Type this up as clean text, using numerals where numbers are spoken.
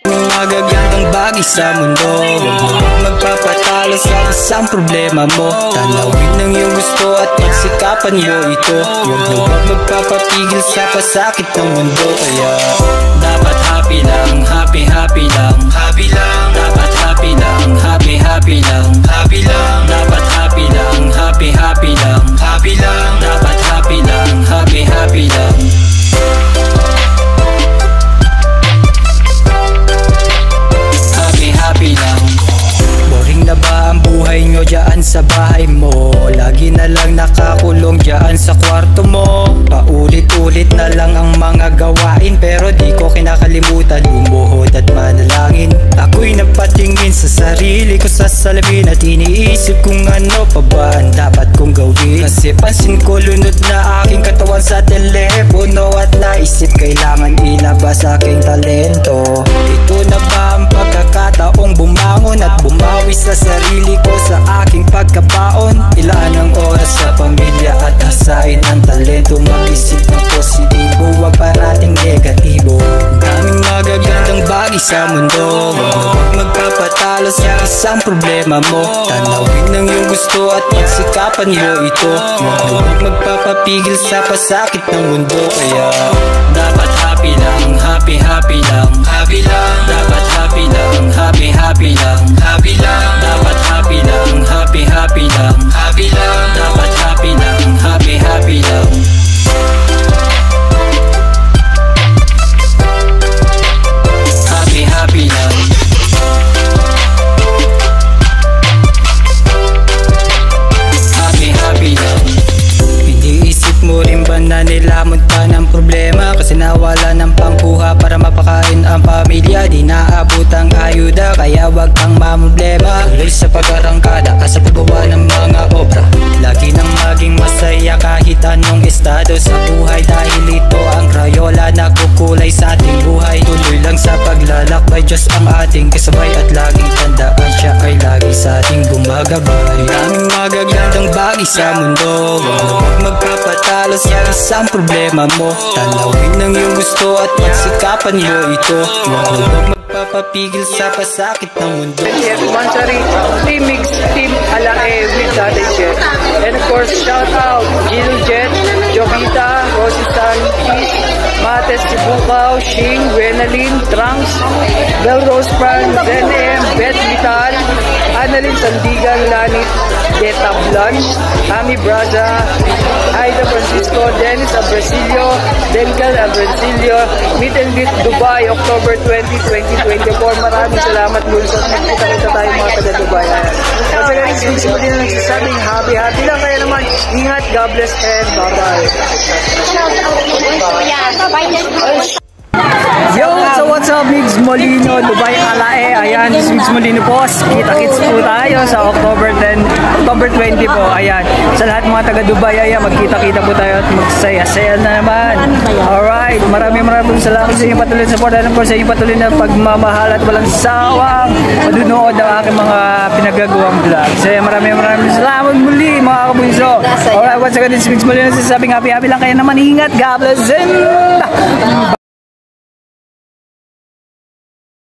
Magagandang bagay sa mundo, huwag magpapatalo sa isang problema mo. Tanawin ng iyong gusto at pagsikapan mo ito. Huwag magpapapigil sa pasakit ng mundo. Kaya dapat happy lang, happy lang, happy lang. Dapat happy lang, happy lang, happy lang. Dapat happy lang, happy lang, happy lang. Dapat happy lang, happy lang. Happy lang. Boring na ba ang buhay nyo dyan sa bahay mo? Lagi na lang nakakulong dyan sa kwarto mo. Paulit-ulit na lang ang mga gawain, pero di ko kinakalimutan lumuhod at manalangin. Ako'y napatingin sa sarili ko sa salamin at iniisip kung ano pa ba ang dapat kong gawin. Kasi pansin ko lunod na aking katawan sa telepono at naisip kailangan ilabas aking talento. Ito na ba ang pagkakataong bumangon at bumawi sa sarili ko sa aking pagkabaon? Ilaan ang oras sa pamilya at hasain ang talento. Mag-isip ng positibo, wag parating negatibo. Daming magagandang bagay sa mundo, huwag magpapatalo sa isang problema mo. Tanawin ng iyong gusto at pagsikapan mo ito. Huwag magpapapigil sa pasakit ng mundo. Kaya dapat happy lang, happy lang, happy lang. Dapat happy lang, happy lang, happy lang. Dapat happy lang, happy lang, happy lang. Dapat happy lang, happy lang. Happy lang. Happy lang. Iniisip mo rin ba na nilamon pa ng problema? Kasi nawala ng pangkuha para mapakain ang pamilya. Di naabot ang ayuda, kaya wag kang mamblema. Tuloy sa pag-arangkada at sa paggawa ng mga obra. Lagi nang maging masaya kahit anong estado sa buhay, dahil ito ang Crayola na kukulay sa ating buhay. Tuloy lang sa paglalakbay, Diyos ang ating kasabay, at laging tandaan siya ay lagi sa ating gumagabay. Daming magagandang bagay sa mundo, huwag magpapatalo sa isang problema mo. Tanawin ng iyong gusto at pagsikapan mo ito. Huwag magpapapigil sa pasakit ng mundo. Chef Mansari, Team Mix, Team Alae with Tatay Jet. And of course, shout out Jill Jet, Jovita, Rosisan, Keith, Mates Sibukaw, Shing, Wenalyn, Trunks, Bel Rose Pan, Zen M, Beth Vital, Annalyn Sandigan, Lanit, Deta Blanche, Ami Braza, Aida Francisco, Dennis Abrasilio, Dencal Abrasilio, Meet and Greet Dubai, October 20, 2024. Maraming salamat muli sa nagkita-kita tayo mga taga-Dubai. Kasi guys, hindi mo din nagsasabing happy lang. Kaya naman, ingat, God bless, and bye-bye. Yo, so what's up, Migs Molino, Dubai Alae. Ayan, this Migs Molino po. Kita-kits po tayo sa October 20 po. Ayan, sa lahat mga taga-Dubai, ayan, magkita-kita po tayo at magsaya-saya na naman. Alright, maraming salamat sa inyong patuloy na support. Alam po sa inyong patuloy na pagmamahal at walang sawang madunood ang aking mga pinagagawang vlog. So maraming salamat muli mga kabunso. Alright, once again, this Migs Molino, sasabing happy lang. Kaya naman, ingat, God bless, and